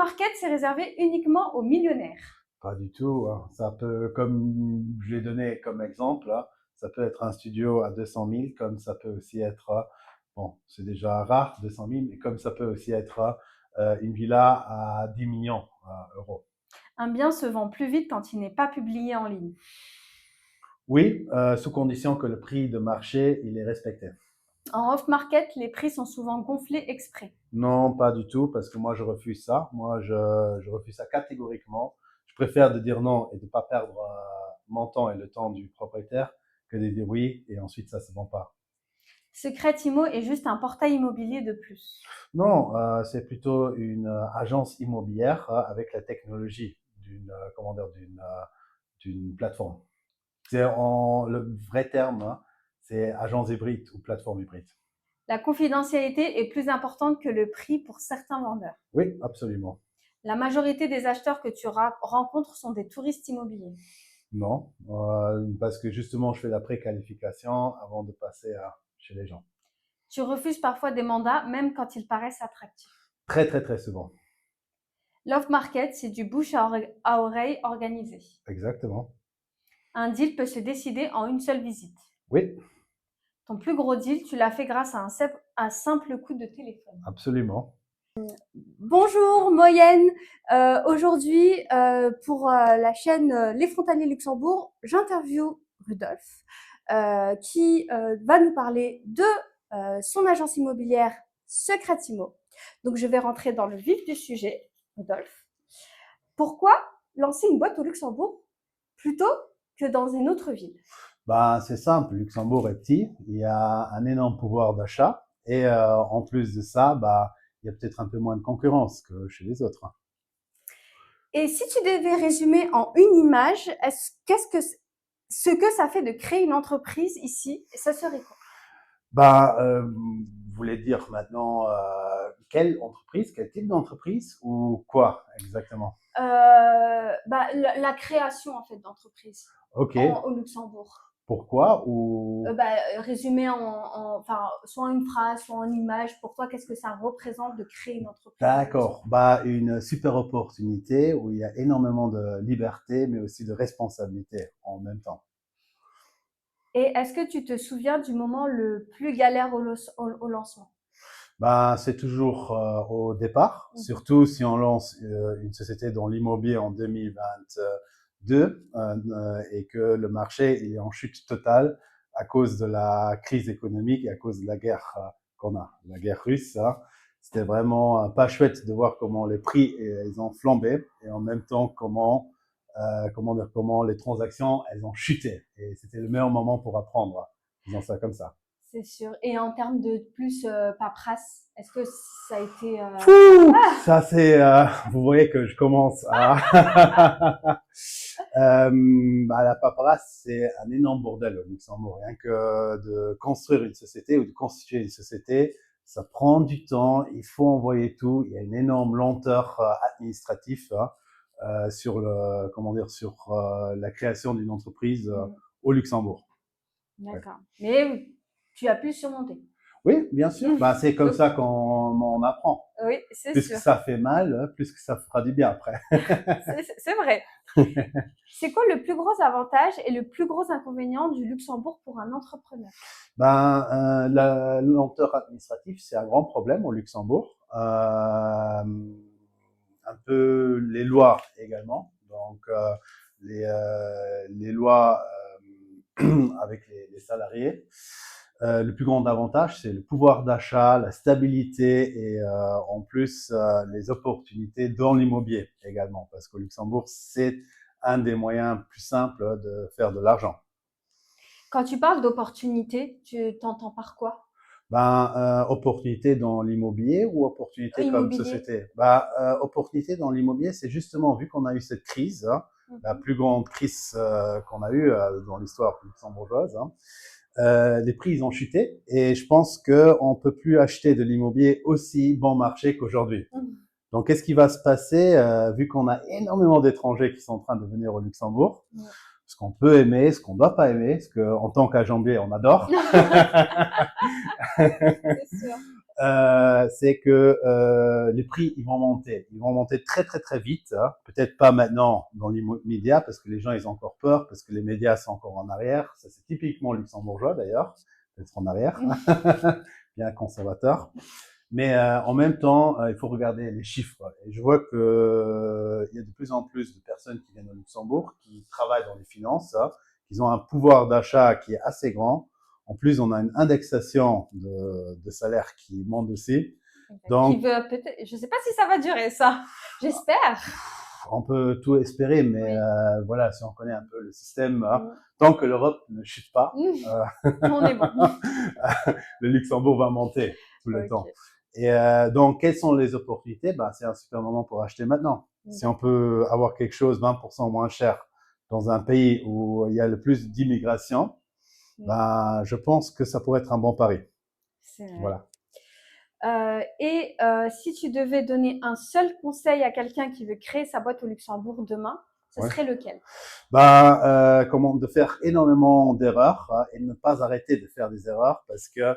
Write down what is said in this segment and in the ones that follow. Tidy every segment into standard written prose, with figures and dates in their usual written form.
Market, c'est réservé uniquement aux millionnaires. Pas du tout, hein. Ça peut, comme je l'ai donné comme exemple, hein, ça peut être un studio à 200 000, comme ça peut aussi être, bon, c'est déjà rare, 200 000, mais comme ça peut aussi être une villa à 10 millions euros. Un bien se vend plus vite quand il n'est pas publié en ligne. Oui, sous condition que le prix de marché, il est respecté. En off-market, les prix sont souvent gonflés exprès. Non, pas du tout, parce que moi, je refuse ça. Moi, je refuse ça catégoriquement. Je préfère de dire non et de pas perdre mon temps et le temps du propriétaire que de dire oui et ensuite ça se vend pas. Secret Imo est juste un portail immobilier de plus. Non, c'est plutôt une agence immobilière avec la technologie comment dire, d'une plateforme. Le vrai terme, hein, c'est agence hybride ou plateforme hybride. La confidentialité est plus importante que le prix pour certains vendeurs. Oui, absolument. La majorité des acheteurs que tu rencontres sont des touristes immobiliers. Non, parce que justement, je fais la préqualification avant de passer chez les gens. Tu refuses parfois des mandats, même quand ils paraissent attractifs. Très, très, très souvent. L'off-market, c'est du bouche à oreille organisé. Exactement. Un deal peut se décider en une seule visite. Oui, Ton plus gros deal, tu l'as fait grâce à un simple coup de téléphone. absolument. Bonjour Moyenne, aujourd'hui pour la chaîne Les Frontaliers Luxembourg, j'interviewe Rudolf qui va nous parler de son agence immobilière Secret Imo. Donc je vais rentrer dans le vif du sujet, Rudolf. Pourquoi lancer une boîte au Luxembourg plutôt que dans une autre ville? Ben, c'est simple, Luxembourg est petit, il y a un énorme pouvoir d'achat et en plus de ça, bah, il y a peut-être un peu moins de concurrence que chez les autres. Et si tu devais résumer en une image, ce que ça fait de créer une entreprise ici, ça serait quoi? Bah, vous voulez dire maintenant quelle entreprise, quel type d'entreprise ou quoi exactement? La création en fait d'entreprise Ok, au Luxembourg. pourquoi ou Résumé enfin, soit en une phrase, soit en une image, pour toi, qu'est-ce que ça représente de créer une entreprise au d'accord, Luxembourg? bah une super opportunité où il y a énormément de liberté mais aussi de responsabilité en même temps. Et est-ce que tu te souviens du moment le plus galère au lancement? Bah, c'est toujours au départ, surtout si on lance une société dans l'immobilier en 2022 et que le marché est en chute totale à cause de la crise économique et à cause de la guerre qu'on a, la guerre russe. Hein. C'était vraiment pas chouette de voir comment les prix ils ont flambé et en même temps comment les transactions elles ont chuté. Et c'était le meilleur moment pour apprendre, disons ça comme ça. C'est sûr. Et en termes de plus paperasse, est-ce que ça a été Fou, ça c'est, vous voyez que je commence à, bah, la paperasse, c'est un énorme bordel au Luxembourg. Rien que de construire une société ou de constituer une société, ça prend du temps. Il faut envoyer tout. Il y a une énorme lenteur administrative hein, sur comment dire, sur la création d'une entreprise au Luxembourg. Ouais. D'accord. Mais tu as pu surmonter. Oui, bien sûr. Bah, c'est comme ça qu'on apprend. Oui, c'est Plus que sûr. ça fait mal, plus que ça fera du bien après. C'est vrai. C'est quoi le plus gros avantage et le plus gros inconvénient du Luxembourg pour un entrepreneur? Ben, la lenteur administrative, c'est un grand problème au Luxembourg. Un peu les lois également. Donc, les lois avec les salariés. Le plus grand avantage, c'est le pouvoir d'achat, la stabilité et en plus les opportunités dans l'immobilier également, parce qu'au Luxembourg, c'est un des moyens plus simples de faire de l'argent. Quand tu parles d'opportunité, tu t'entends par quoi? Ben, opportunité dans l'immobilier ou opportunité comme Immobilier. société? Ben, opportunité dans l'immobilier, c'est justement vu qu'on a eu cette crise, hein, la plus grande crise qu'on a eue dans l'histoire luxembourgeoise. Hein, les prix ils ont chuté et je pense qu'on peut plus acheter de l'immobilier aussi bon marché qu'aujourd'hui. Donc, qu'est-ce qui va se passer vu qu'on a énormément d'étrangers qui sont en train de venir au Luxembourg? Ce qu'on peut aimer, ce qu'on doit pas aimer, ce qu'en tant qu'agent on adore. C'est sûr. c'est que les prix ils vont monter. Ils vont monter très très très vite. Hein. Peut-être pas maintenant dans l'immédiat parce que les gens ils ont encore peur, parce que les médias sont encore en arrière. Ça c'est typiquement luxembourgeois d'ailleurs, d'être en arrière, bien conservateur. Mais en même temps, il faut regarder les chiffres. Et je vois que il y a de plus en plus de personnes qui viennent au Luxembourg, qui travaillent dans les finances, hein, qui ont un pouvoir d'achat qui est assez grand. En plus, on a une indexation de salaire qui monte aussi. Qui Donc, veut peut-être, je sais pas si ça va durer ça. J'espère. on peut tout espérer, mais Oui. voilà, si on connaît un peu le système, hein, Mm. tant que l'Europe ne chute pas, On est bon. le Luxembourg va monter tout le temps. Ok. Et donc, quelles sont les opportunités? Ben, c'est un super moment pour acheter maintenant. Si on peut avoir quelque chose 20% moins cher dans un pays où il y a le plus d'immigration, ben, je pense que ça pourrait être un bon pari. C'est vrai. Voilà. Si tu devais donner un seul conseil à quelqu'un qui veut créer sa boîte au Luxembourg demain, ce Ouais. serait lequel? Ben, comment de faire énormément d'erreurs hein, et ne pas arrêter de faire des erreurs parce que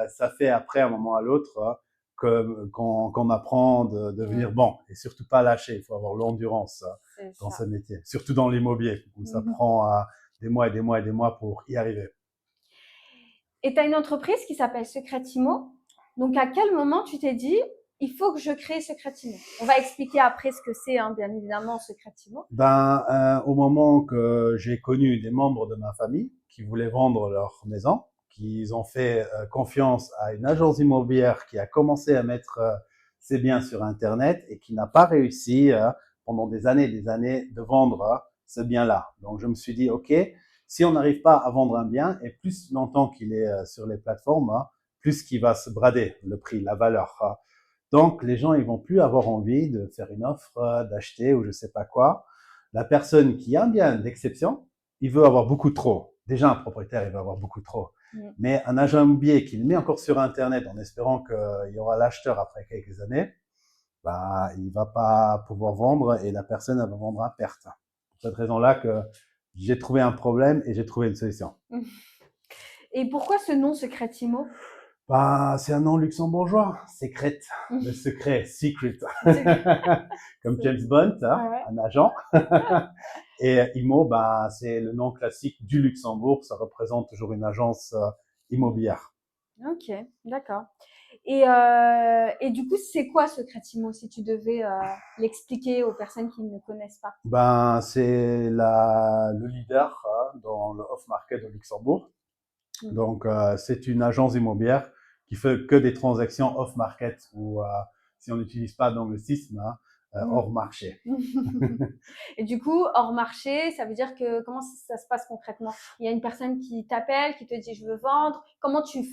ça fait après un moment à l'autre qu'on apprend de devenir bon et surtout pas lâcher. Il faut avoir l'endurance dans ce métier, surtout dans l'immobilier où ça prend des mois et des mois et des mois pour y arriver. Et tu as une entreprise qui s'appelle Secretimo. Donc, à quel moment tu t'es dit, il faut que je crée Secretimo? On va expliquer après ce que c'est, hein, bien évidemment, Secretimo. Ben, au moment que j'ai connu des membres de ma famille qui voulaient vendre leur maison, qu'ils ont fait confiance à une agence immobilière qui a commencé à mettre ses biens sur Internet et qui n'a pas réussi pendant des années de vendre ce bien-là. Donc, je me suis dit, OK, si on n'arrive pas à vendre un bien, et plus longtemps qu'il est sur les plateformes, plus qu'il va se brader, le prix, la valeur. Donc, les gens, ils vont plus avoir envie de faire une offre, d'acheter ou je sais pas quoi. La personne qui a un bien d'exception, il veut avoir beaucoup trop. Déjà, un propriétaire, il veut avoir beaucoup trop. Mais un agent immobilier qui le met encore sur Internet en espérant qu'il y aura l'acheteur après quelques années, bah, il va pas pouvoir vendre et la personne, elle va vendre à perte. Pour cette raison-là que j'ai trouvé un problème et j'ai trouvé une solution. Et pourquoi ce nom Secretimo? Bah, c'est un nom luxembourgeois, secret, le secret, secret, comme James Bond, hein, un agent. Et IMO, bah, c'est le nom classique du Luxembourg, ça représente toujours une agence immobilière. Ok, d'accord. Et du coup, c'est quoi Secretimo si tu devais l'expliquer aux personnes qui ne connaissent pas? Ben, c'est le leader hein, dans le off-market au Luxembourg. Donc, c'est une agence immobilière qui fait que des transactions off-market ou si on n'utilise pas d'anglicisme, hein, hors marché. Et du coup, hors marché, ça veut dire que comment ça se passe concrètement? Il y a une personne qui t'appelle, qui te dit je veux vendre. Comment tu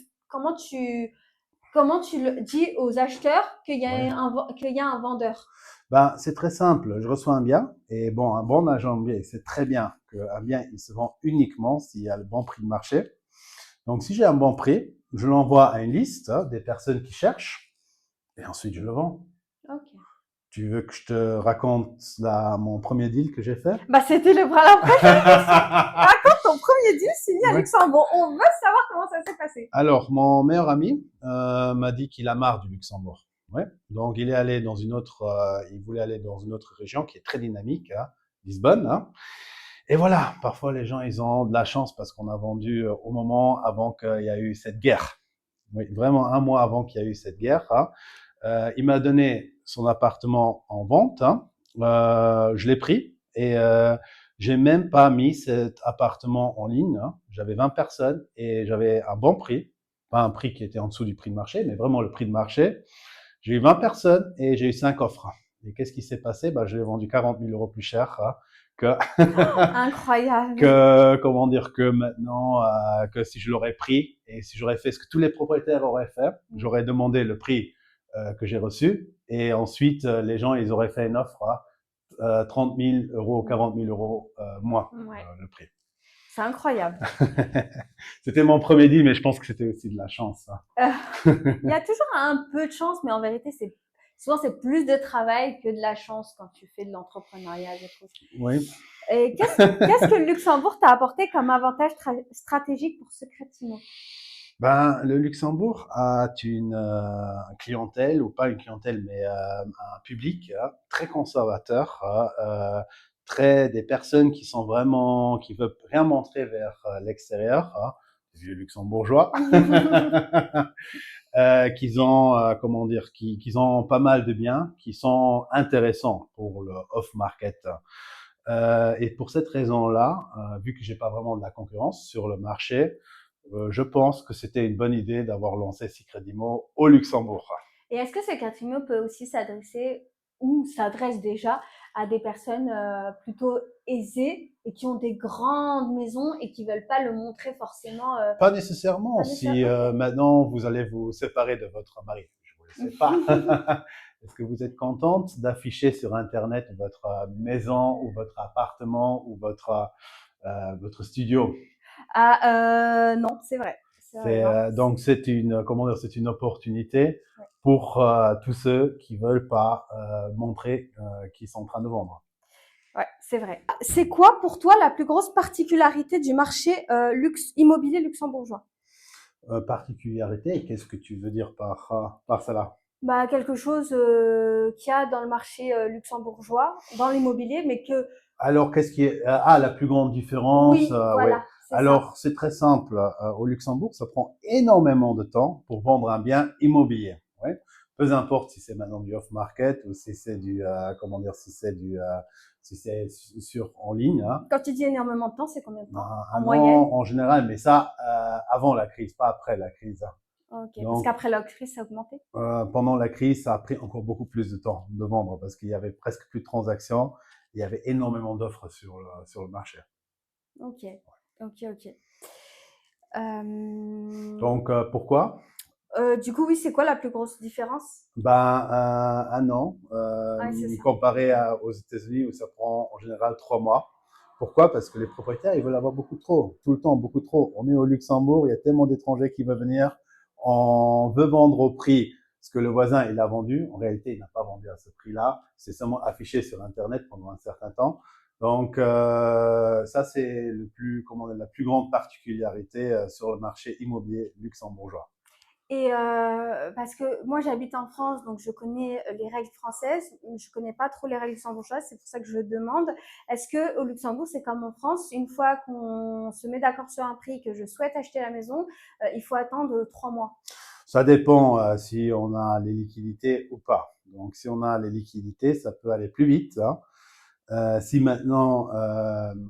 le dis aux acheteurs qu'il y a un vendeur? Ben, c'est très simple. Je reçois un bien et bon, un bon agent immobilier, c'est très bien qu'un bien, il se vend uniquement s'il y a le bon prix de marché. Donc, si j'ai un bon prix, je l'envoie à une liste des personnes qui cherchent et ensuite je le vends. Ok. Tu veux que je te raconte mon premier deal que j'ai fait? Bah, c'était la prochaine question. Raconte ton premier deal signé à Luxembourg. On veut savoir comment ça s'est passé. Alors, mon meilleur ami m'a dit qu'il a marre du Luxembourg. Ouais. Donc, il est allé dans il voulait aller dans une autre région qui est très dynamique, hein, Lisbonne. Hein. Et voilà, parfois les gens, ils ont de la chance parce qu'on a vendu au moment avant qu'il y a eu cette guerre. Oui, vraiment un mois avant qu'il y a eu cette guerre. Hein. Il m'a donné son appartement en vente. Hein. Je l'ai pris et j'ai même pas mis cet appartement en ligne. Hein. J'avais 20 personnes et j'avais un bon prix. Pas un prix qui était en dessous du prix de marché, mais vraiment le prix de marché. J'ai eu 20 personnes et j'ai eu 5 offres. Et qu'est-ce qui s'est passé? Bah, je l'ai vendu 40 000 euros plus cher hein, que Incroyable. comment dire que maintenant que si je l'aurais pris et si j'aurais fait ce que tous les propriétaires auraient fait, j'aurais demandé le prix que j'ai reçu et ensuite les gens ils auraient fait une offre à 30 000 euros, 40 000 euros moins le prix. C'est incroyable. C'était mon premier deal, mais je pense que c'était aussi de la chance. Hein. Il y a toujours un peu de chance, mais en vérité, souvent c'est plus de travail que de la chance quand tu fais de l'entrepreneuriat, je trouve. Oui. Et qu'est-ce que le Luxembourg t'a apporté comme avantage stratégique pour Secretimo? Ben, le Luxembourg a une clientèle, ou pas une clientèle, mais un public très conservateur, très des personnes qui sont vraiment, qui veulent rien montrer vers l'extérieur, des vieux luxembourgeois, qu'ils ont, comment dire, qui ont pas mal de biens, qui sont intéressants pour le off-market. Et pour cette raison-là, vu que j'ai pas vraiment de la concurrence sur le marché, je pense que c'était une bonne idée d'avoir lancé Secretimo au Luxembourg. Et est-ce que Secretimo peut aussi s'adresser ou s'adresse déjà à des personnes plutôt aisées et qui ont des grandes maisons et qui veulent pas le montrer forcément Pas nécessairement. pas Si nécessairement. Ok. maintenant vous allez vous séparer de votre mari, je vous le sais pas. Est-ce que vous êtes contente d'afficher sur Internet votre maison ou votre appartement ou votre studio? Ah non, c'est vrai. C'est vrai, C'est non. donc c'est une comment dire, c'est une opportunité Ouais. pour tous ceux qui veulent pas montrer qu'ils sont en train de vendre. Ouais, c'est vrai. C'est quoi pour toi la plus grosse particularité du marché immobilier luxembourgeois? Particularité, qu'est-ce que tu veux dire par cela? Bah, quelque chose qu'il y a dans le marché luxembourgeois, dans l'immobilier, mais que Alors, qu'est-ce qui est la plus grande différence? oui, Oui. voilà, c'est ça. Alors, c'est très simple. Au Luxembourg, ça prend énormément de temps pour vendre un bien immobilier. Ouais. Peu importe si c'est maintenant du off-market ou si c'est du comment dire, si c'est sur en ligne. Hein. Quand tu dis énormément de temps, c'est combien de temps en Un moyenne? an en général, mais ça avant la crise, pas après la crise. Hein. Ok, parce Donc, qu'après la crise, ça a augmenté. pendant la crise, ça a pris encore beaucoup plus de temps de vendre parce qu'il y avait presque plus de transactions. Il y avait énormément d'offres sur le marché. Ok, ok. Euh, Donc, pourquoi? du coup, oui, c'est quoi la plus grosse différence? Ben, un an, Ouais, c'est ça. comparé aux États-Unis où ça prend en général 3 mois. Pourquoi? Parce que les propriétaires, ils veulent avoir beaucoup trop, tout le temps, beaucoup trop. On est au Luxembourg, il y a tellement d'étrangers qui veulent venir. On veut vendre au prix ce que le voisin, il a vendu. En réalité, il n'a pas vendu à ce prix-là. C'est seulement affiché sur Internet pendant un certain temps. Donc, ça, c'est la plus grande particularité sur le marché immobilier luxembourgeois. Et parce que moi j'habite en France, donc je connais les règles françaises, je connais pas trop les règles luxembourgeoises, c'est pour ça que je demande. Est-ce que au Luxembourg c'est comme en France, une fois qu'on se met d'accord sur un prix que je souhaite acheter la maison, il faut attendre 3 mois. Ça dépend si on a les liquidités ou pas. Donc, si on a les liquidités, ça peut aller plus vite. Hein. Si maintenant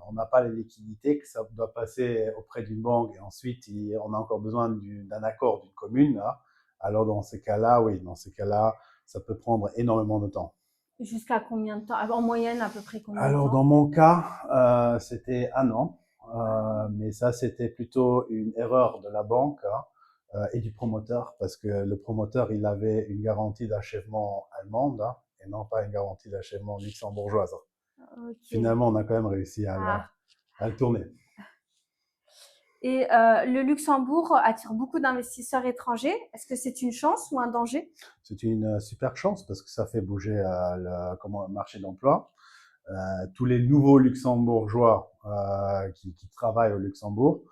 on n'a pas les liquidités, que ça doit passer auprès d'une banque et ensuite on a encore besoin d'un accord d'une commune, là, alors dans ces cas-là, oui, dans ces cas-là, ça peut prendre énormément de temps. Jusqu'à combien de temps? En moyenne à peu près combien de Alors dans temps? mon cas, c'était un an, mais ça c'était plutôt une erreur de la banque hein, et du promoteur parce que le promoteur il avait une garantie d'achèvement allemande hein, et non pas une garantie d'achèvement luxembourgeoise. Ok. Finalement, on a quand même réussi Ah. à le tourner. Et le Luxembourg attire beaucoup d'investisseurs étrangers. Est-ce que c'est une chance ou un danger? C'est une super chance parce que ça fait bouger le marché d'emploi. Tous les nouveaux luxembourgeois qui travaillent au Luxembourg,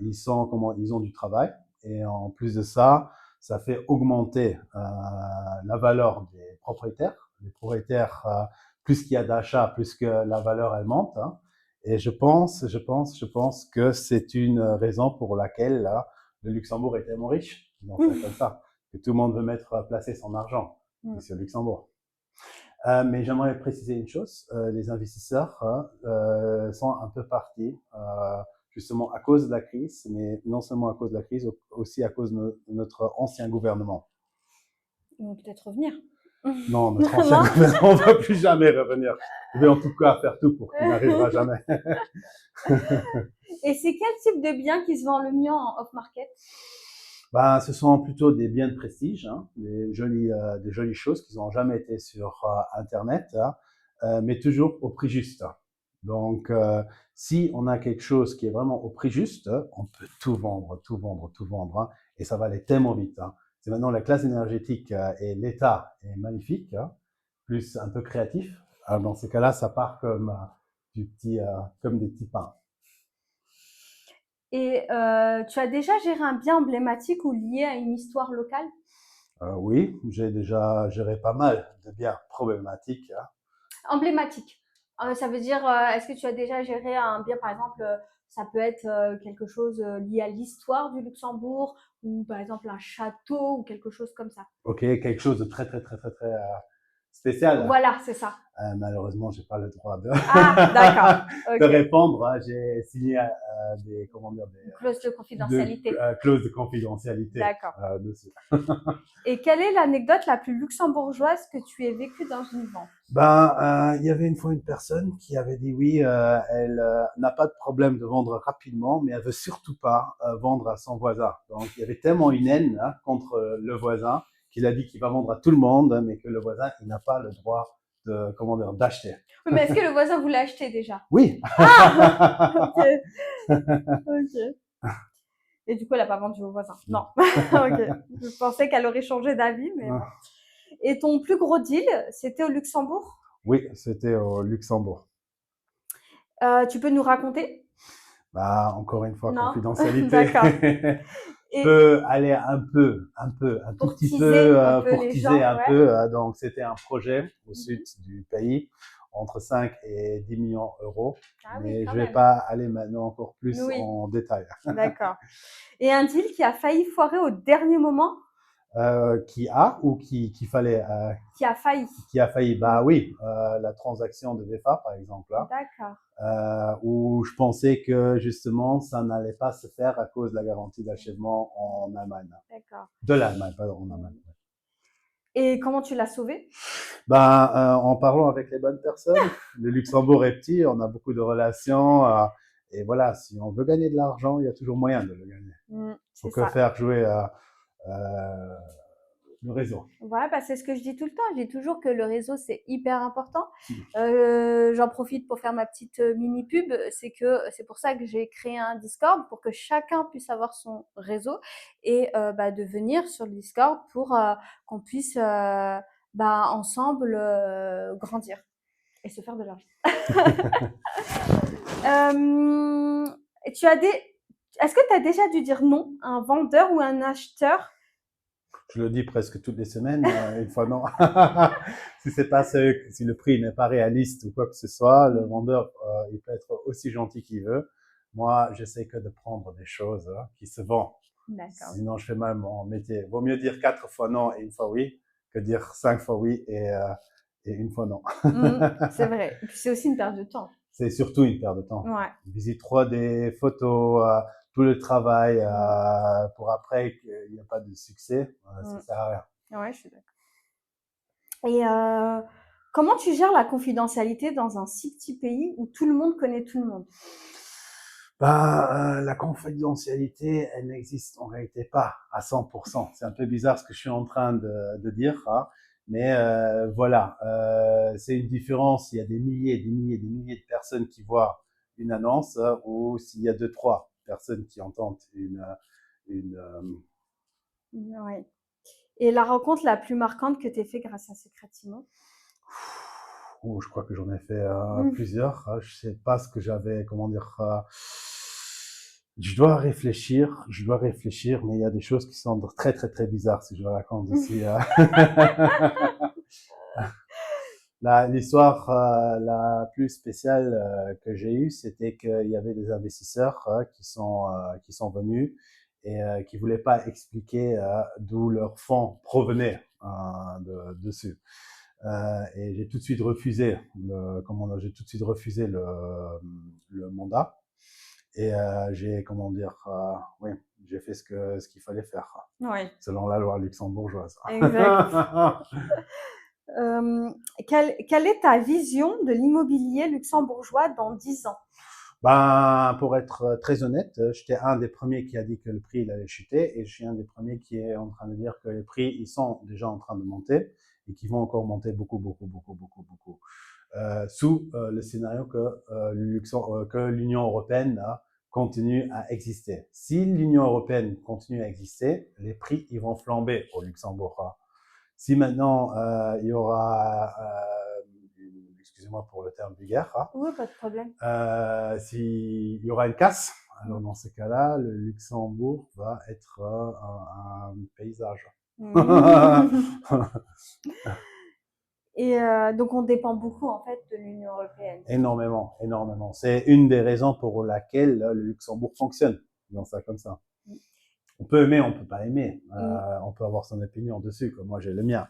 ils ont du travail et en plus de ça, ça fait augmenter la valeur des propriétaires. Les propriétaires, plus qu'il y a d'achats, plus que la valeur elle monte. Hein. Et je pense que c'est une raison pour laquelle là, le Luxembourg est tellement riche. Ils ont fait comme ça, que tout le monde veut placer son argent ici au Luxembourg. Mais j'aimerais préciser une chose, les investisseurs sont un peu partis justement à cause de la crise, mais non seulement à cause de la crise, aussi à cause de notre ancien gouvernement. Ils vont peut-être revenir. Non, notre ancien Non. gouvernement ne va plus jamais revenir. Je vais en tout cas faire tout pour qu'il n'arrivera jamais. Et c'est quel type de bien qui se vend le mieux en off-market? Ben, ce sont plutôt des biens de prestige, hein, des jolies choses qui n'ont jamais été sur Internet, hein, mais toujours au prix juste. Donc, si on a quelque chose qui est vraiment au prix juste, on peut tout vendre, tout vendre, tout vendre, hein, et ça va aller tellement vite. Hein. C'est maintenant la classe énergétique et l'État est magnifique, hein, plus un peu créatif. Alors, dans ces cas-là, ça part comme comme des petits pains. Et tu as déjà géré un bien emblématique ou lié à une histoire locale? Oui, j'ai déjà géré pas mal de biens problématiques, hein. Emblématique. Ça veut dire, est-ce que tu as déjà géré un bien, par exemple, ça peut être quelque chose lié à l'histoire du Luxembourg, ou par exemple un château, ou quelque chose comme ça. Ok, quelque chose de très, très, très, très, très spécial. Voilà, c'est ça. Malheureusement, j'ai pas le droit de, Ah, d'accord. de Ok. répondre, hein. J'ai signé des, comment dire, Une clause de confidentialité. clauses de confidentialité D'accord. dessus. Et quelle est l'anecdote la plus luxembourgeoise que tu aies vécue dans une vente? Ben, il y avait une fois une personne qui avait dit oui, elle n'a pas de problème de vendre rapidement, mais elle veut surtout pas vendre à son voisin. Donc, il y avait tellement une haine, hein, contre le voisin qu'il a dit qu'il va vendre à tout le monde, mais que le voisin, il n'a pas le droit de, comment dire, d'acheter. Oui, mais est-ce que le voisin voulait acheter déjà? Oui. Ah! Ok, ok. Et du coup, elle a pas vendu au voisin. Non. Ok. Je pensais qu'elle aurait changé d'avis, mais bon. Et ton plus gros deal, c'était au Luxembourg? Oui, c'était au Luxembourg. Tu peux nous raconter? Bah, encore une fois, Non? confidentialité. D'accord. Je Et peux aller un tout pour petit peu, teaser un peu pour les teaser gens, un ouais. peu. Donc, c'était un projet au sud Mhm. du pays, entre 5 et 10 millions d'euros. Ah oui, Mais quand je vais même. pas aller maintenant encore plus Oui, en détail. d'accord. Et un deal qui a failli foirer au dernier moment? Qui a ou qui fallait, Qui a failli. qui a failli? Bah Mm. oui, la transaction de VEFA, par exemple, là, D'accord, où je pensais que justement, ça n'allait pas se faire à cause de la garantie d'achèvement en Allemagne. d'accord. De l'Allemagne, pas en Allemagne. Mm. Et comment tu l'as sauvé? Ben, en parlant avec les bonnes personnes, le Luxembourg est petit, on a beaucoup de relations, et voilà, si on veut gagner de l'argent, il y a toujours moyen de le gagner. Mm, Faut c'est que ça. faire jouer euh, le réseau. Ouais, bah, c'est ce que je dis tout le temps. Je dis toujours que le réseau, c'est hyper important. J'en profite pour faire ma petite mini pub. C'est pour ça que j'ai créé un Discord pour que chacun puisse avoir son réseau et bah, de venir sur le Discord pour qu'on puisse bah, ensemble grandir et se faire de l'argent. Euh, tu as des... Est-ce que tu as déjà dû dire non à un vendeur ou un acheteur? Je le dis presque toutes les semaines, une fois non. Si c'est pas si le prix n'est pas réaliste ou quoi que ce soit, le vendeur, il peut être aussi gentil qu'il veut. Moi, j'essaie que de prendre des choses qui se vendent. D'accord. Sinon, je fais mal mon métier. Vaut mieux dire 4 fois non et une fois oui que dire 5 fois oui et une fois non. Mmh, c'est vrai. Et puis c'est aussi une perte de temps. C'est surtout une perte de temps. Ouais. Visite 3D, photos, tout le travail Mmh, pour après qu'il n'y a pas de succès, ça mmh. sert à rien. Ouais, je suis d'accord. Et comment tu gères la confidentialité dans un si petit pays où tout le monde connaît tout le monde? Ben, la confidentialité, elle n'existe en réalité pas à 100%. C'est un peu bizarre ce que je suis en train de dire, hein, mais voilà, c'est une différence. Il y a des milliers, des milliers, des milliers de personnes qui voient une annonce, ou s'il y a deux, trois personnes qui entendent une Ouais. Et la rencontre la plus marquante que tu aies fait grâce à Secretimo? oh, je crois que j'en ai fait Mmh. plusieurs. Je sais pas ce que j'avais, comment dire. Je dois réfléchir, mais il y a des choses qui sont très très très bizarres si je le raconte ici. L'histoire la plus spéciale que j'ai eue, c'était qu'il y avait des investisseurs qui sont venus et qui voulaient pas expliquer d'où leurs fonds provenaient dessus. Et j'ai tout de suite refusé j'ai tout de suite refusé le mandat. Et j'ai, comment dire, oui, j'ai fait ce qu'il fallait faire, Ouais, selon la loi luxembourgeoise. exact. Euh, quelle est ta vision de l'immobilier luxembourgeois dans 10 ans? Ben, pour être très honnête, j'étais un des premiers qui a dit que le prix il allait chuter et je suis un des premiers qui est en train de dire que les prix ils sont déjà en train de monter et qui vont encore monter beaucoup, beaucoup, beaucoup, beaucoup, beaucoup. Sous le scénario que l'Union européenne continue à exister. Si l'Union européenne continue à exister, les prix ils vont flamber au Luxembourg, hein. Si maintenant il y aura, excusez-moi pour le terme vulgaire, hein, Oui, pas de problème. s'il y aura une casse Alors dans ces cas-là, le Luxembourg va être un paysage. Et donc on dépend beaucoup en fait de l'Union européenne. Énormément, énormément. C'est une des raisons pour laquelle le Luxembourg fonctionne, dans ça comme ça. On peut aimer, on peut pas aimer. On peut avoir son opinion dessus, comme moi j'ai le mien.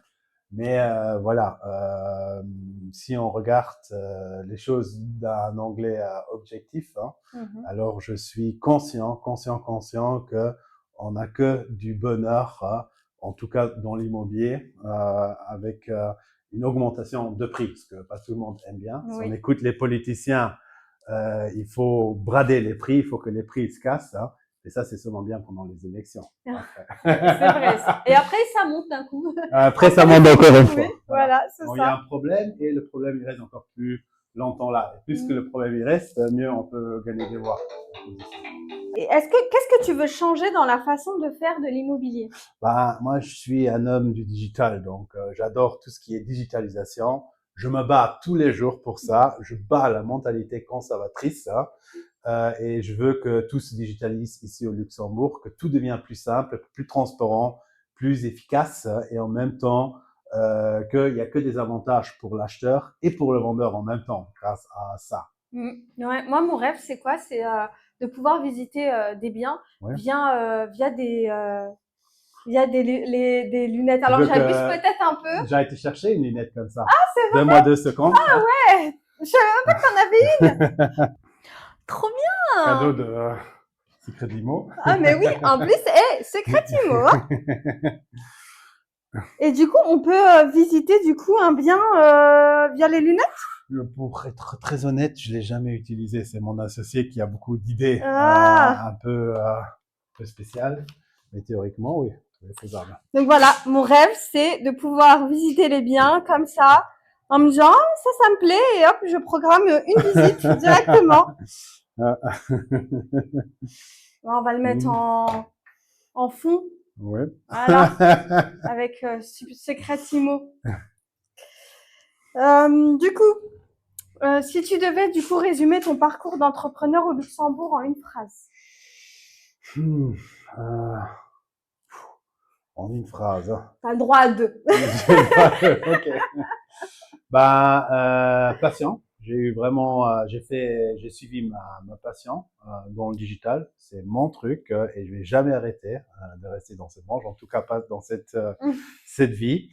Mais voilà, si on regarde les choses d'un anglais objectif, alors je suis conscient que on n'a que du bonheur, en tout cas dans l'immobilier, avec une augmentation de prix, ce que pas tout le monde aime bien. Si on écoute les politiciens, il faut brader les prix, il faut que les prix se cassent. Et ça, c'est seulement bien pendant les élections. C'est vrai. Et après, ça monte d'un coup. Après, ça monte encore une fois. Voilà, c'est ça. Il y a un problème et le problème, il reste encore plus longtemps là. Et plus que le problème, il reste, mieux on peut gagner des voix. Et qu'est-ce que tu veux changer dans la façon de faire de l'immobilier? Moi, je suis un homme du digital, donc j'adore tout ce qui est digitalisation. Je me bats tous les jours pour ça. Je bats la mentalité conservatrice. Et je veux que tout se digitalise ici au Luxembourg, que tout devient plus simple, plus transparent, plus efficace et en même temps qu'il n'y a que des avantages pour l'acheteur et pour le vendeur en même temps grâce à ça. Ouais, moi, mon rêve, c'est quoi? C'est de pouvoir visiter des biens via des lunettes. Alors, j'abuse peut-être un peu. J'ai été chercher une lunette comme ça. Ah, c'est vrai? Donne-moi 2 secondes. Ah ouais! Je savais même pas que t'en avais une! Trop bien! Cadeau de Secret Limo. Ah mais oui, en plus, Secret Limo. Et du coup, on peut visiter du coup un bien via les lunettes? Pour être très honnête, je l'ai jamais utilisé. C'est mon associé qui a beaucoup d'idées un peu spéciales. Mais théoriquement, oui, c'est faisable. Donc voilà, mon rêve, c'est de pouvoir visiter les biens comme ça, en me disant ça me plaît, et hop, je programme une visite directement. On va le mettre en fond. Ouais. Voilà, avec Secretimo. Du coup, si tu devais du coup résumer ton parcours d'entrepreneur au Luxembourg en une phrase. En une phrase. T'as le droit à 2. Ok. Patient. J'ai eu vraiment, j'ai suivi ma passion dans le digital. C'est mon truc et je vais jamais arrêter de rester dans cette branche. En tout cas, pas dans cette vie.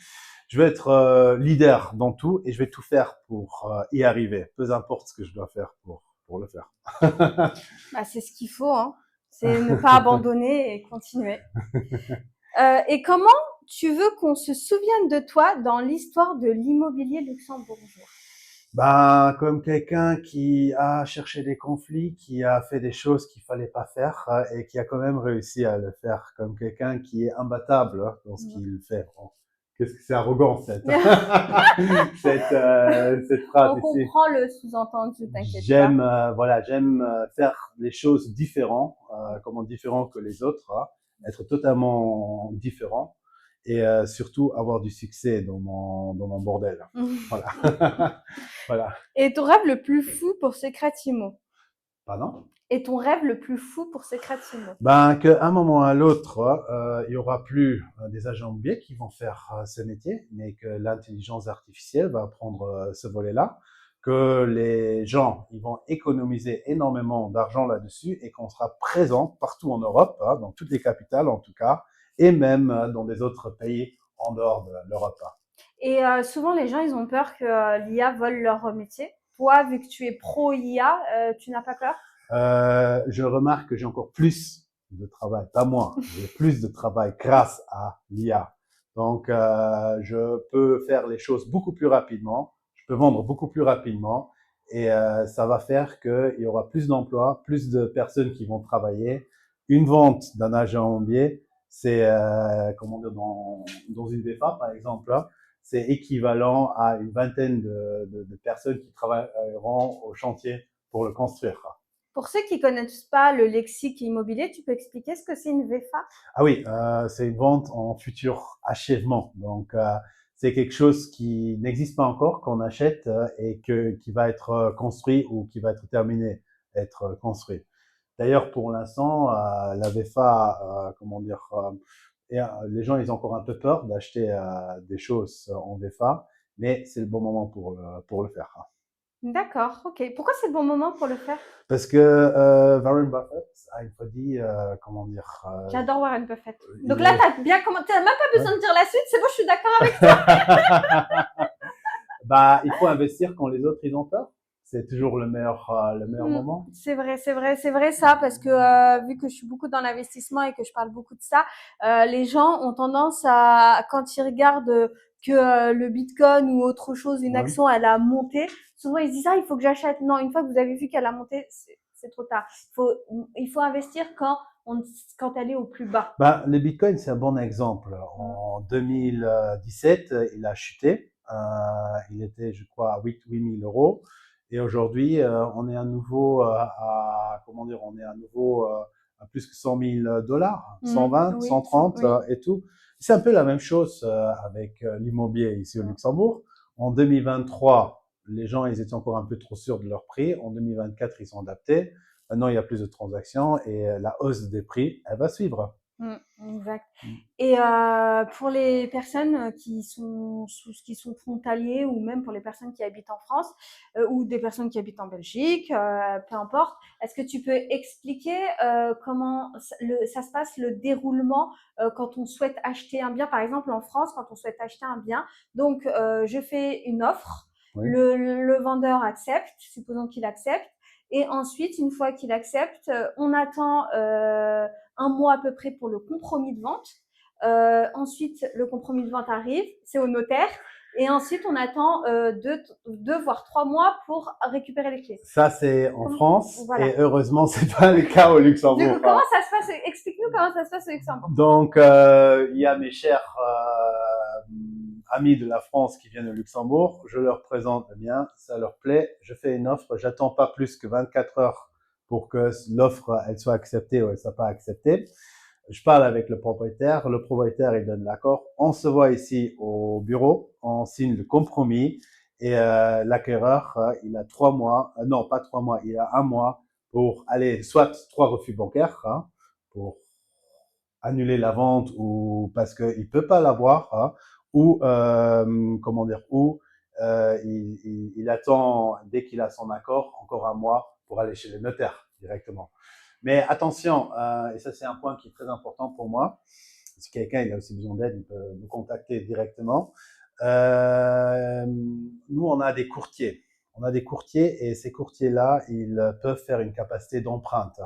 Je vais être leader dans tout et je vais tout faire pour y arriver. Peu importe ce que je dois faire pour le faire. C'est ce qu'il faut, hein. C'est ne pas abandonner et continuer. Et comment tu veux qu'on se souvienne de toi dans l'histoire de l'immobilier luxembourgeois? Comme quelqu'un qui a cherché des conflits, qui a fait des choses qu'il fallait pas faire et qui a quand même réussi à le faire, comme quelqu'un qui est imbattable dans ce qu'il fait. Bon, qu'est-ce que c'est arrogant cette cette phrase On ici. comprend le sous-entendu, t'inquiète pas. J'aime faire les choses différents, différents que les autres, être totalement différent et surtout avoir du succès dans mon bordel. Voilà. Voilà. Et ton rêve le plus fou pour Secretimo? Pardon? Et ton rêve le plus fou pour Secretimo? Qu'à un moment ou à l'autre, il y aura plus des agents immobiliers qui vont faire ce métier, mais que l'intelligence artificielle va prendre ce volet-là, que les gens ils vont économiser énormément d'argent là-dessus et qu'on sera présent partout en Europe, dans toutes les capitales en tout cas, et même dans des autres pays en dehors de l'Europe. Et souvent, les gens, ils ont peur que l'IA vole leur métier. Toi, vu que tu es pro-IA, tu n'as pas peur? Je remarque que j'ai encore plus de travail, pas moi, j'ai plus de travail grâce à l'IA. Donc, je peux faire les choses beaucoup plus rapidement, je peux vendre beaucoup plus rapidement et ça va faire qu'il y aura plus d'emplois, plus de personnes qui vont travailler. Une vente d'un agent immobilier, c'est, dans une VFA, par exemple, c'est équivalent à une vingtaine de personnes qui travailleront au chantier pour le construire. Pour ceux qui connaissent pas le lexique immobilier, tu peux expliquer ce que c'est une VFA? Ah oui, c'est une vente en futur achèvement. Donc, c'est quelque chose qui n'existe pas encore, qu'on achète et qui va être construit ou qui va être terminé, être construit. D'ailleurs, pour l'instant, la VFA, comment dire, les gens, ils ont encore un peu peur d'acheter des choses en VFA, mais c'est le bon moment pour le faire. D'accord, OK. Pourquoi c'est le bon moment pour le faire? Parce que Warren Buffett a une fois dit, comment dire, J'adore Warren Buffett. Donc il là, est, tu as bien commenté, tu même pas ouais. besoin de dire la suite, c'est bon, je suis d'accord avec. Bah, il faut investir quand les autres ils ont peur. C'est toujours le meilleur Mmh. moment. C'est vrai, c'est vrai, c'est vrai ça, parce que vu que je suis beaucoup dans l'investissement et que je parle beaucoup de ça, les gens ont tendance à, quand ils regardent que le Bitcoin ou autre chose, une Ouais. action, elle a monté, souvent ils se disent ah il faut que j'achète. Non, une fois que vous avez vu qu'elle a monté, c'est trop tard. Il faut investir quand elle est au plus bas. Bah, le Bitcoin, c'est un bon exemple. Mm. En 2017, il a chuté. Il était, je crois, à 8 000 euros. Et aujourd'hui, on est à nouveau comment dire, on est à nouveau à plus que 100 000 dollars, Mm. 120, Oui, sans, 130 oui. et tout. C'est un peu la même chose avec l'immobilier ici au Mm. Luxembourg. En 2023, les gens, ils étaient encore un peu trop sûrs de leur prix. En 2024, ils sont adaptés. Maintenant, il y a plus de transactions et la hausse des prix, elle va suivre. Mm, exact. Mm. Et pour les personnes qui sont frontaliers ou même pour les personnes qui habitent en France ou des personnes qui habitent en Belgique, peu importe, est-ce que tu peux expliquer comment ça se passe le déroulement quand on souhaite acheter un bien, par exemple en France, quand on souhaite acheter un bien. Donc je fais une offre, Oui. le vendeur accepte, supposons qu'il accepte, et ensuite une fois qu'il accepte, on attend un mois à peu près pour le compromis de vente. Ensuite, le compromis de vente arrive, c'est au notaire. Et ensuite, on attend deux voire 3 mois pour récupérer les clés. Ça, c'est en Comme, France voilà. et heureusement, c'est pas le cas au Du coup, Luxembourg. comment ça se passe? Explique-nous comment ça se passe au Luxembourg. Donc, il y a mes chers amis de la France qui viennent au Luxembourg. Je leur présente le mien, ça leur plaît. Je fais une offre. J'attends pas plus que 24 heures pour que l'offre elle soit acceptée ou elle soit pas acceptée. Je parle avec le propriétaire, il donne l'accord. On se voit ici au bureau, on signe le compromis et l'acquéreur, il a 3 mois, non pas 3 mois, il a un mois pour aller soit 3 refus bancaires pour annuler la vente ou parce qu'il peut pas l'avoir ou comment dire ou il attend dès qu'il a son accord encore un mois pour aller chez le notaire directement. Mais attention, et ça c'est un point qui est très important pour moi, si quelqu'un il a aussi besoin d'aide, il peut nous contacter directement. Nous, on a des courtiers. On a des courtiers et ces courtiers-là, ils peuvent faire une capacité d'empreinte.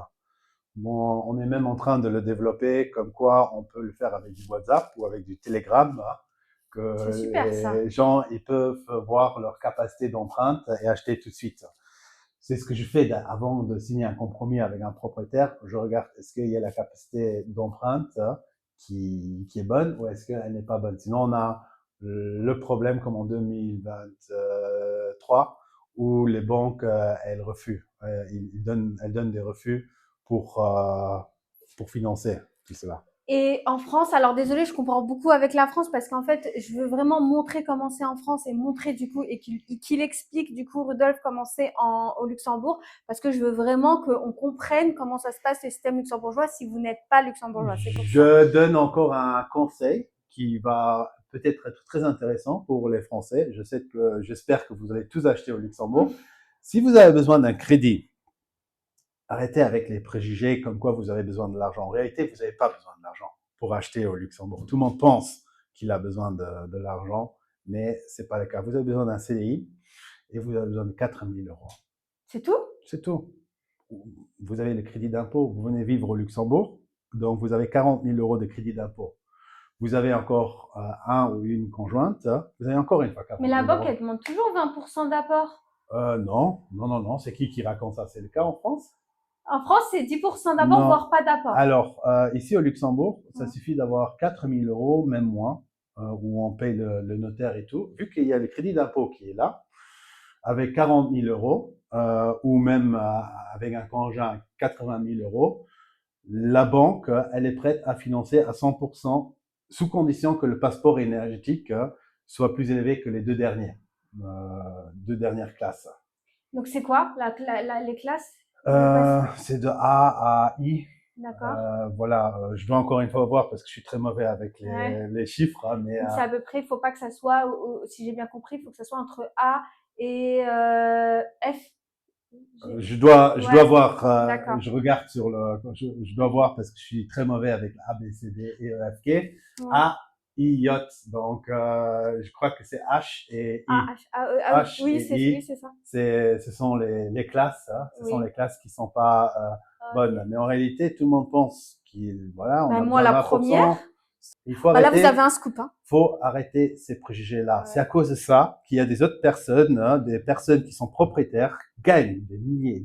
Bon, on est même en train de le développer, comme quoi on peut le faire avec du WhatsApp ou avec du Telegram, C'est que super ça. les gens ils peuvent voir leur capacité d'empreinte et acheter tout de suite. C'est ce que je fais avant de signer un compromis avec un propriétaire. Je regarde est-ce qu'il y a la capacité d'empreinte qui est bonne ou est-ce qu'elle n'est pas bonne. Sinon, on a le problème comme en 2023 où les banques, elles refusent. Elles donnent des refus pour, euh, pour financer tout cela. Et en France, alors désolé, je comprends beaucoup avec la France parce qu'en fait, je veux vraiment montrer comment c'est en France et montrer du coup et qu'il explique du coup Rudolf comment c'est au Luxembourg parce que je veux vraiment qu'on comprenne comment ça se passe le système luxembourgeois si vous n'êtes pas luxembourgeois. C'est pour ça. Je donne encore un conseil qui va peut-être être très intéressant pour les Français. J'espère que vous allez tous acheter au Luxembourg. Si vous avez besoin d'un crédit, arrêtez avec les préjugés comme quoi vous avez besoin de l'argent. En réalité, vous n'avez pas besoin de l'argent pour acheter au Luxembourg. Tout le monde pense qu'il a besoin de l'argent, mais c'est pas le cas. Vous avez besoin d'un CDI et vous avez besoin de 4 000 euros. C'est tout? C'est tout. Vous avez le crédit d'impôt, vous venez vivre au Luxembourg, donc vous avez 40 000 euros de crédit d'impôt. Vous avez encore un ou une conjointe, vous avez encore une fois Mais 40 la 000 banque, euros. elle demande toujours 20% d'apport. Non, non, non, non, c'est qui raconte ça? C'est le cas en France? En France, c'est 10% d'apport, Non. voire pas d'apport. Alors, ici au Luxembourg, ça Mmh. suffit d'avoir 4 000 euros, même moins, où on paye le notaire et tout. Vu qu'il y a le crédit d'impôt qui est là, avec 40 000 euros, ou même avec un conjoint 80 000 euros, la banque, elle est prête à financer à 100%, sous condition que le passeport énergétique soit plus élevé que les deux dernières classes. Donc c'est quoi les classes? C'est de A à I. D'accord. Voilà, je dois encore une fois voir parce que je suis très mauvais avec Ouais. les chiffres, hein, mais Donc c'est à peu près, il faut pas que ça soit, si j'ai bien compris, il faut que ça soit entre A et F. je dois Ouais, voir, d'accord. je regarde sur je dois voir parce que je suis très mauvais avec A, B, C, D, E, F, G. Ouais. A, I, J. Donc, je crois que c'est H et A, I. H, A, E, ah oui, H et oui, I, c'est ça. ce sont les classes, hein, ce sont Oui. les classes qui sont pas bonnes. Ok. Mais en réalité, tout le monde pense voilà, on Ben a moi, besoin de la 20%. première. Il faut Bah là, vous avez arrêter un scoop, hein. faut arrêter ces préjugés-là. C'est à Ouais. cause de ça qu'il y a des autres personnes, hein, des personnes qui sont propriétaires, gagnent des milliers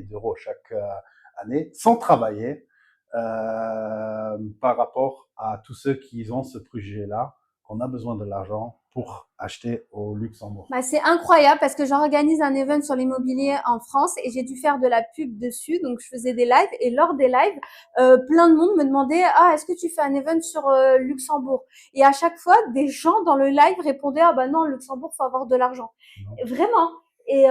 d'euros chaque année sans travailler par rapport à tous ceux qui ont ce préjugé-là, qu'on a besoin de l'argent pour acheter au Luxembourg. Bah, c'est incroyable parce que j'organise un event sur l'immobilier en France et j'ai dû faire de la pub dessus. Donc, je faisais des lives et lors des lives, plein de monde me demandait ah est-ce que tu fais un event sur Luxembourg? Et à chaque fois, des gens dans le live répondaient ah bah non Luxembourg faut avoir de l'argent. Non. Vraiment. Et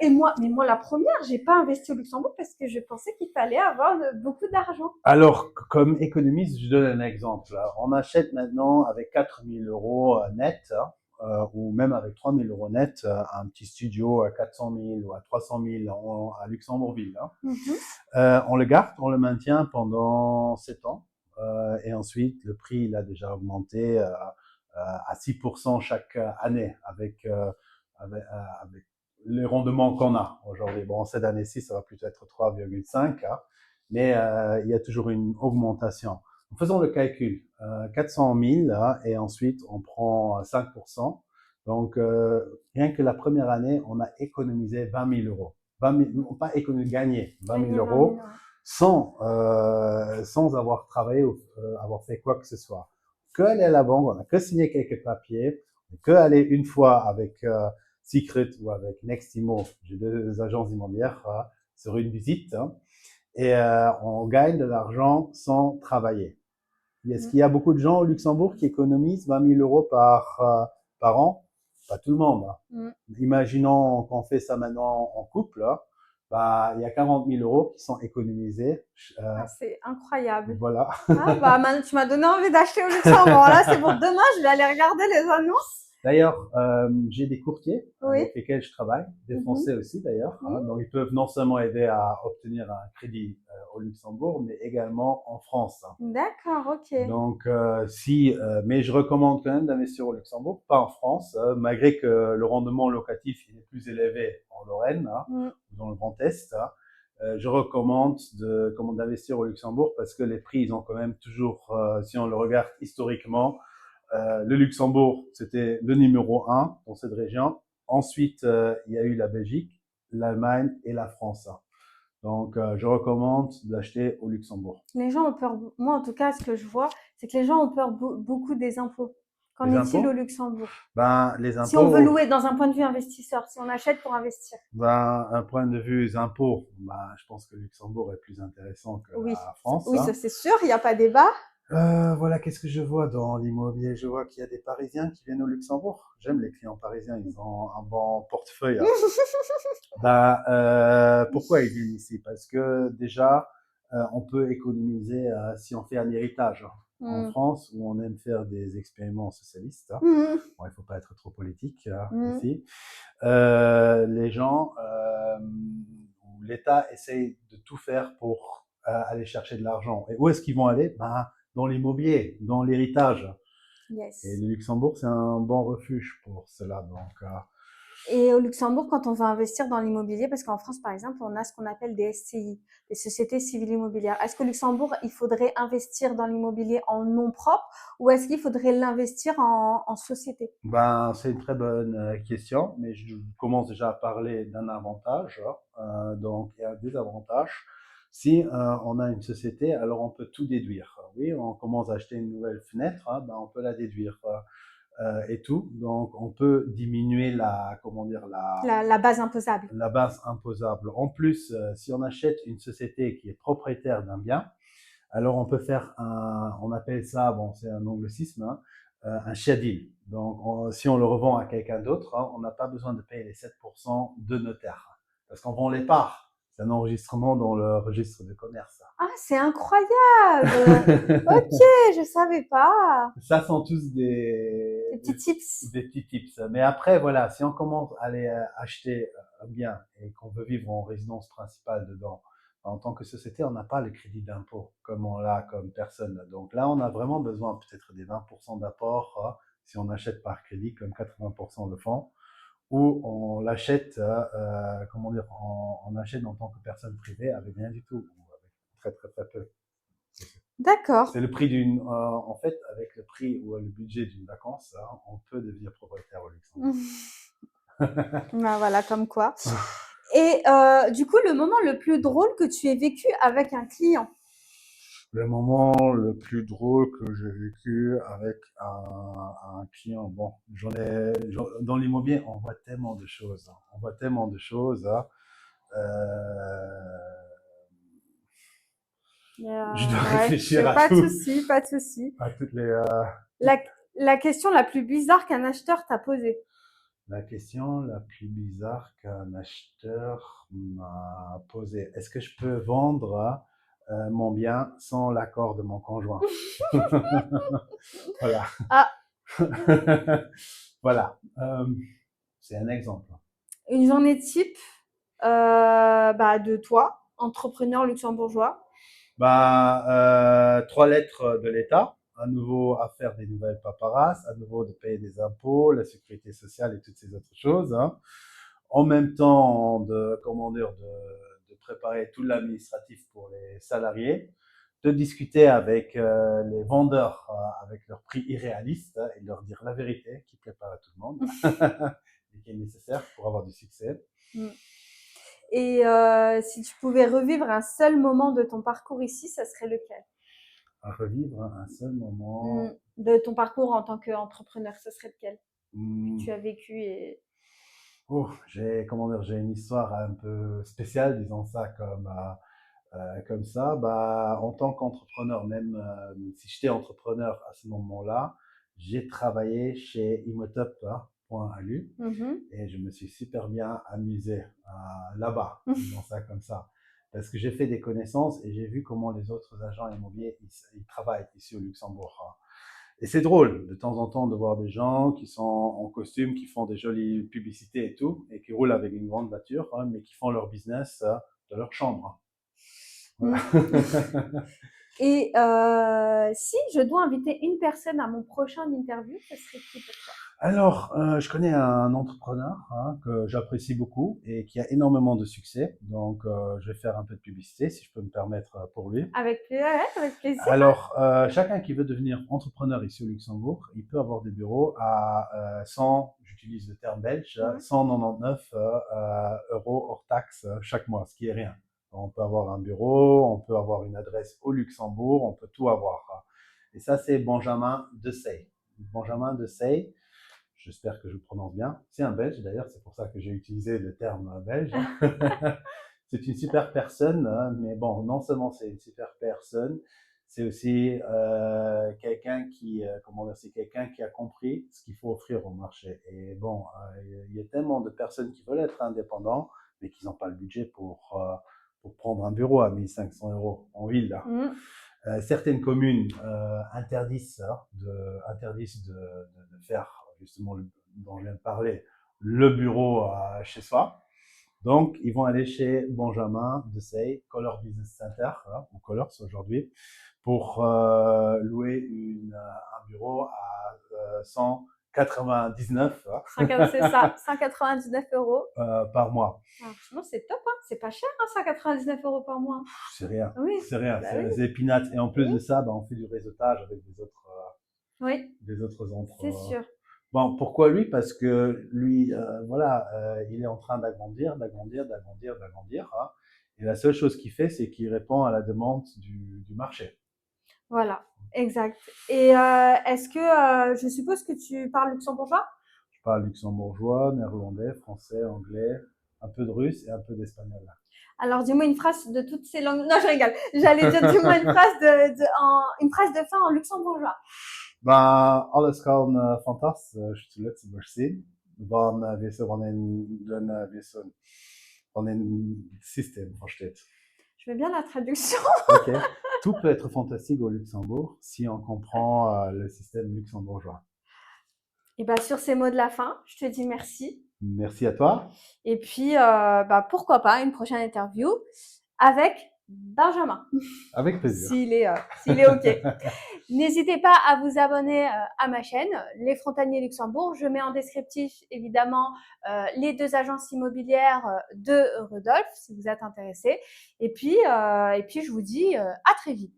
moi, mais moi la première, j'ai pas investi au Luxembourg parce que je pensais qu'il fallait avoir beaucoup d'argent. Alors, comme économiste, je donne un exemple. On achète maintenant avec 4000 euros net, ou même avec 3000 euros net, un petit studio à 400 000 ou à 300 000 à Luxembourgville. Hein. Mhm. On le garde, on le maintient pendant 7 ans. Et ensuite, le prix, il a déjà augmenté à 6% chaque année avec les rendements qu'on a aujourd'hui. Bon, cette année-ci, ça va plutôt être 3,5, hein, mais il y a toujours une augmentation. Faisons le calcul, 400 000 hein, et ensuite on prend 5%. Donc, rien que la première année, on a économisé 20 000 euros. 20 000, pas économisé, gagné 20 000 Gagner 20 000 euros euros. sans avoir travaillé ou avoir fait quoi que ce soit. Que aller à la banque, on a que signé quelques papiers, que aller une fois avec Secret ou avec Nextimo, j'ai deux agences immobilières, sur une visite, hein, et on gagne de l'argent sans travailler. Est-ce Mm. qu'il y a beaucoup de gens au Luxembourg qui économisent 20 000 euros par an? Pas tout le monde. Hein. Mm. Imaginons qu'on fait ça maintenant en couple. Hein. Bah, il y a 40 000 euros qui sont économisés. Ah, c'est incroyable. Voilà. Ah, bah, tu m'as donné envie d'acheter au Luxembourg. Là, c'est pour demain, je vais aller regarder les annonces. D'ailleurs, j'ai des courtiers Oui. avec lesquels je travaille, des Mhm. Français aussi d'ailleurs. Hein, Mhm. donc ils peuvent non seulement aider à obtenir un crédit au Luxembourg, mais également en France. Hein. D'accord, ok. Donc, mais je recommande quand même d'investir au Luxembourg, pas en France, malgré que le rendement locatif il est plus élevé en Lorraine, hein, Mm. dans le Grand Est. Hein. Je recommande d'investir au Luxembourg parce que les prix, ils ont quand même toujours, si on le regarde historiquement, le Luxembourg, c'était le numéro un dans cette région. Ensuite, il y a eu la Belgique, l'Allemagne et la France. Hein. Donc, je recommande d'acheter au Luxembourg. Les gens ont peur, moi en tout cas, ce que je vois, c'est que les gens ont peur beaucoup des impôts. Qu'en Les est-il au impôts? Luxembourg? Ben, les Si on veut impôts, louer dans un point de vue investisseur, si on achète pour investir. ben, un point de vue impôts, ben, je pense que le Luxembourg est plus intéressant que Oui, la France. oui, ça Hein. c'est sûr, il n'y a pas débat. Voilà, qu'est-ce que je vois dans l'immobilier? Je vois qu'il y a des Parisiens qui viennent au Luxembourg. J'aime les clients parisiens, ils ont un bon portefeuille. Hein. Ben, pourquoi ils viennent ici? Parce que déjà, on peut économiser si on fait un héritage. Hein. En Mm. France, où on aime faire des expériments socialistes, hein. Mm. Bon, il ne faut pas être trop politique Mm. ici. Les gens, l'État essaye de tout faire pour aller chercher de l'argent. Et où est-ce qu'ils vont aller? Ben, dans l'immobilier, dans l'héritage. Et Yes. le Luxembourg, c'est un bon refuge pour cela. Donc, Et au Luxembourg, quand on va investir dans l'immobilier, parce qu'en France, par exemple, on a ce qu'on appelle des SCI, des sociétés civiles immobilières. Est-ce qu'au Luxembourg, il faudrait investir dans l'immobilier en nom propre ou est-ce qu'il faudrait l'investir en société? ben, c'est une très bonne question, mais je commence déjà à parler d'un avantage. Hein. Donc, il y a des avantages. Si on a une société, alors on peut tout déduire. Oui, on commence à acheter une nouvelle fenêtre, hein, ben, on peut la déduire. Et tout. Donc, on peut diminuer comment dire, La base imposable. la base imposable. En plus, si on achète une société qui est propriétaire d'un bien, alors on peut faire on appelle ça, bon, c'est un anglicisme, hein, un share deal. Donc, si on le revend à quelqu'un d'autre, hein, on n'a pas besoin de payer les 7% de notaire. Parce qu'on vend les parts. C'est un enregistrement dans le registre de commerce. Ah, c'est incroyable! Ok, je savais pas. Ça sont tous Des petits tips. des petits tips. Mais après, voilà, si on commence à aller acheter un bien et qu'on veut vivre en résidence principale dedans, en tant que société, on n'a pas le crédit d'impôt comme on l'a comme personne. Donc là, on a vraiment besoin peut-être des 20% d'apport si on achète par crédit, comme 80% le font, ou on l'achète, comment dire, on achète en tant que personne privée avec rien du tout, ou avec très très très peu. D'accord. C'est le prix d'une, en fait, avec le prix ou le budget d'une vacance, hein, on peut devenir propriétaire au Luxembourg. Bah, voilà, comme quoi. Et du coup, le moment le plus drôle que tu aies vécu avec un client? Le moment le plus drôle que j'ai vécu avec un client, bon, dans l'immobilier, on voit tellement de choses, hein. On voit tellement de choses, hein. Euh, je dois Ouais, réfléchir à pas de tout, souci, pas de souci. à toutes les, La, la question la plus bizarre qu'un acheteur t'a posée? la question la plus bizarre qu'un acheteur m'a posée. Est-ce que je peux vendre mon bien sans l'accord de mon conjoint? Voilà. Ah, Voilà. C'est un exemple. une journée type bah, de toi, entrepreneur luxembourgeois. Bah, 3 lettres de l'État. À nouveau, à faire des nouvelles paperasses, à nouveau de payer des impôts, la sécurité sociale et toutes ces autres choses, hein. En même temps, comment dire, de préparer tout l'administratif pour les salariés, de discuter avec les vendeurs avec leurs prix irréalistes et de leur dire la vérité qui plaît pas à tout le monde et qui est nécessaire pour avoir du succès. Mm. Et si tu pouvais revivre un seul moment de ton parcours ici, ça serait lequel? À revivre un seul moment. De ton parcours en tant qu'entrepreneur, ça serait lequel que Hmm. tu as vécu et... Oh, comment dire, j'ai une histoire un peu spéciale, disons ça comme ça. Bah, en tant qu'entrepreneur, même si j'étais entrepreneur à ce moment-là, j'ai travaillé chez Imotop.alu Mhm. et je me suis super bien amusé là-bas, disons ça comme ça. Parce que j'ai fait des connaissances et j'ai vu comment les autres agents immobiliers ils travaillent ici au Luxembourg. Et c'est drôle de temps en temps de voir des gens qui sont en costume, qui font des jolies publicités et tout, et qui roulent avec une grande voiture, hein, mais qui font leur business de leur chambre. Voilà. Mm. Et si je dois inviter une personne à mon prochain interview, ce serait qui pour toi? Alors, je connais un entrepreneur que j'apprécie beaucoup et qui a énormément de succès. Donc, je vais faire un peu de publicité, si je peux me permettre, pour lui. Ouais, avec plaisir. Alors, chacun qui veut devenir entrepreneur ici au Luxembourg, il peut avoir des bureaux à 100, j'utilise le terme belge, Ouais. 199 euros hors taxe chaque mois, ce qui est rien. On peut avoir un bureau, on peut avoir une adresse au Luxembourg, on peut tout avoir. Et ça, c'est Benjamin Dessay. Benjamin Dessay, j'espère que je le prononce bien. C'est un Belge d'ailleurs, c'est pour ça que j'ai utilisé le terme belge. C'est une super personne, hein, mais bon, non seulement c'est une super personne, c'est aussi comment dire, c'est quelqu'un qui a compris ce qu'il faut offrir au marché. Et bon, il y a tellement de personnes qui veulent être indépendants, mais qui n'ont pas le budget pour prendre un bureau à 1500 euros en ville. Là. Mm. Certaines communes interdisent de faire justement dont je viens de parler, le bureau chez soi. Donc, ils vont aller chez Benjamin Dessay, Color Business Center, ou Colors aujourd'hui, pour louer un bureau à 199 C'est ça, 199 euros. par mois. Alors, franchement, c'est top, hein. C'est pas cher, hein, 199 euros par mois. C'est rien, Oui, c'est rien, bah oui. c'est peanuts. Et en plus Oui, de ça, bah, on fait du réseautage avec oui, des autres c'est sûr. Bon, pourquoi lui? Parce que lui, voilà, il est en train d'agrandir, d'agrandir, d'agrandir, d'agrandir. Hein. Et la seule chose qu'il fait, c'est qu'il répond à la demande du marché. Voilà, exact. Et est-ce que, je suppose que tu parles luxembourgeois? Je parle luxembourgeois, néerlandais, français, anglais, un peu de russe et un peu d'espagnol. Alors, dis-moi une phrase de toutes ces langues. Non, je rigole. J'allais dire, dis-moi une phrase de fin en luxembourgeois. Ben, alles kan fantastisch, je te laat zien. Want we zullen in de wissen. von den System versteht. Je veux bien la traduction. Ok. Tout peut être fantastique au Luxembourg si on comprend le système luxembourgeois. Et bah, sur ces mots de la fin, je te dis merci. Merci à toi. Et puis, bah, pourquoi pas une prochaine interview avec Benjamin. Avec plaisir. S'il est OK. N'hésitez pas à vous abonner à ma chaîne, Les Frontaliers Luxembourg. Je mets en descriptif, évidemment, les 2 agences immobilières de Rudolf, si vous êtes intéressés. Et puis, je vous dis à très vite.